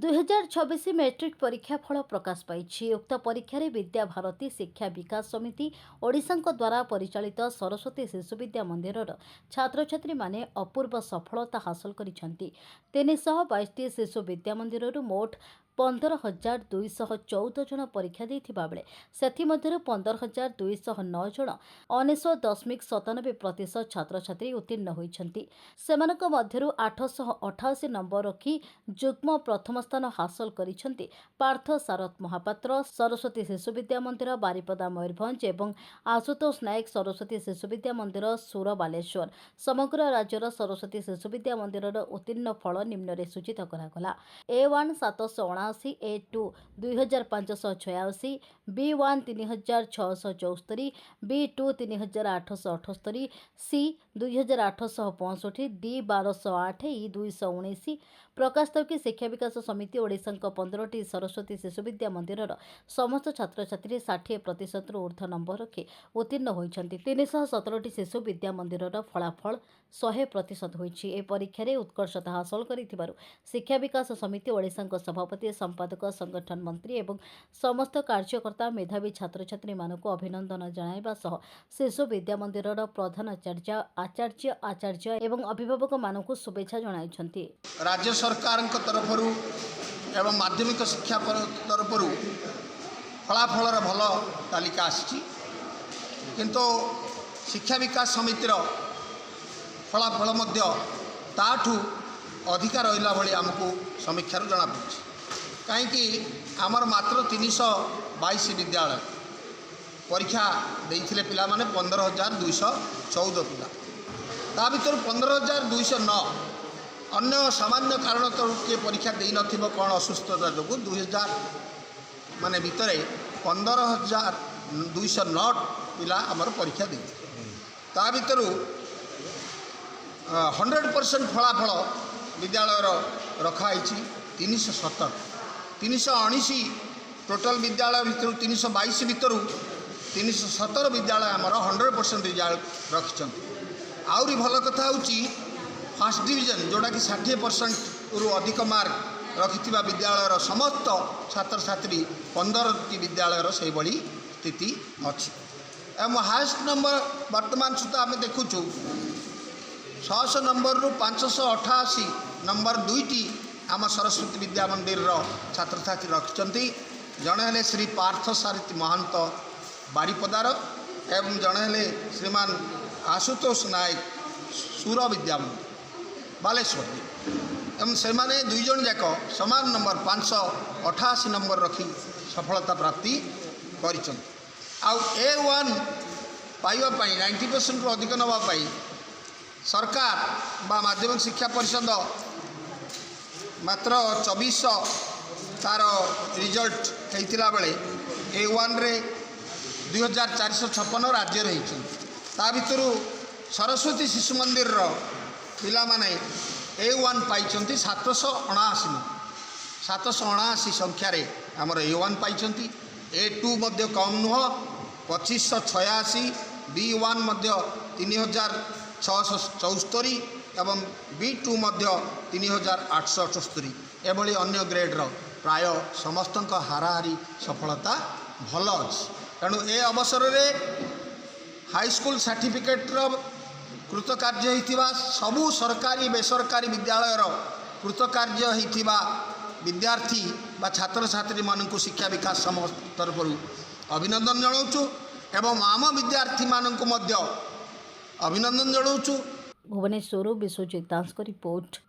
2026 matric परीक्षा फल प्रकाश पाई। उक्त परीक्षा विद्या भारती शिक्षा विकास समिति ओडिशा द्वारा परिचालित सरस्वती शिशु विद्या मंदिर छात्र छात्री माने अपूर्व सफलता हासिल कर 322 शिशु विद्या मंदिर मोट 15,214 जन परीक्षा देथिबा बेले सेथि मध्यरु 15,209 जन 19.97% छात्र छात्री उत्तीर्ण होइछन्ति। सेमानक मध्यरु 888 नंबर रखी जुग्म प्रथम स्थान हासिल करिछन्ति पार्थ सारथ महापात्र सरस्वती शिशु विद्या मंदिर बारिपदा मयूरभंज एवं आशुतोष नायक सरस्वती शिशु विद्या मंदिर सुर बालेश्वर। समग्र राज्यर सरस्वती शिशु विद्या मंदिर उत्तीर्ण फल निम्न सूचित करागला। A1 779, A2 2586, B1 3674, B2 3878, C 2865, D 1208, E 219 प्रकाश कि शिक्षा विकास समिति ओडिशा 15टी सरस्वती शिशु विद्या मंदिर समस्त छात्र छात्री 60% ऊर्ध्व नंबर रखी उत्तीर्ण होइछन्ति। 317टी शिशु विद्या मंदिर फलाफल 100% होइछि। ए परीक्षा रे उत्कर्षता हासिल करिथिबारु शिक्षा विकास समिति ओडिशा सभापति संपादक संगठन मंत्री एवं समस्त कार्यकर्ता मेधावी छात्र छात्री मानक अभिनंदन जणाइबा सह शिशु विद्या मंदिर प्रधान आचार्य एवं अभिभावक मानक शुभेच्छा जणाइछन्ति। राज्य सरकार तरफ एवं माध्यमिक शिक्षा तरफ फलाफल भल तालिका आसी किंतु शिक्षा विकास समितिर फलाफल ताठू अधिका रहा भाई आमको समीक्षार जना पड़ी कहीं आमर मात्र 322 विद्यालय परीक्षा देते पिला माने 15,214 पिला ता भर 15,209 अन्य सामान्य कारण तो किए परीक्षा दे नथिबो कौन असुस्थता जो 2000 माने भितर 15,209 पिला आमर परीक्षा दे ता भर 100% फलाफल विद्यालय रखाई 319 टोटल विद्यालय भितर 322 भितर 317 विद्यालय आमर 100% रिजल्ट रखिंट। आउरी भल कथा होची फर्स्ट डिवीजन जोड़ा कि 60% रु अधिक मार्क रखि विद्यालय समस्त छात्र छात्री 15टी विद्यालय से भाई स्थिति अच्छी एवं हाएस्ट नंबर वर्तमान सुधा आम देखुचु 600 नंबर रु 588 नंबर 2टी आम सरस्वती विद्या मंदिर छात्र छात्री रखिंट। जड़े हेले श्री पार्थ सारथ महंत बारिपदार एवं जड़े हेले श्रीमान आशुतोष नायक सुर विद्या मंदिर बालेश्वर एवं से माने दुई जन जाक समान नंबर 588 नंबर रखी सफलता प्राप्ति कर A1 पाइबापी 90% रु अधिक नापी सरकार बा माध्यमिक शिक्षा परिषद मात्र 2400 तार रिजल्ट होता बेले A1 रे 2456 राज्य ता भर सरस्वती शिशु मंदिर पिला माने A1 पाई 779 संख्यार आमर A1 पाई A2 मध्य कम नुह 2586 B1 मध्य 3674 एवं B2 मध्य 3878 एभली अन्य ग्रेड्र प्राय समस्त हाराहारी सफलता भल अच्छी। तेणु ए अवसर रे हाईस्कूल सर्टिफिकेट्र कृतकार्य होता सबू सरकारी बेसरकारी विद्यालय कृतकार्य होता विद्यार्थी बा छात्र छात्री मानक शिक्षा विकास समस्त तरफ अभिनंदन जनाऊँ एवं आम विद्यार्थी मानक अभिनंदन जनाऊँ। भुवनेश्वर विश्वजित दास रिपोर्ट।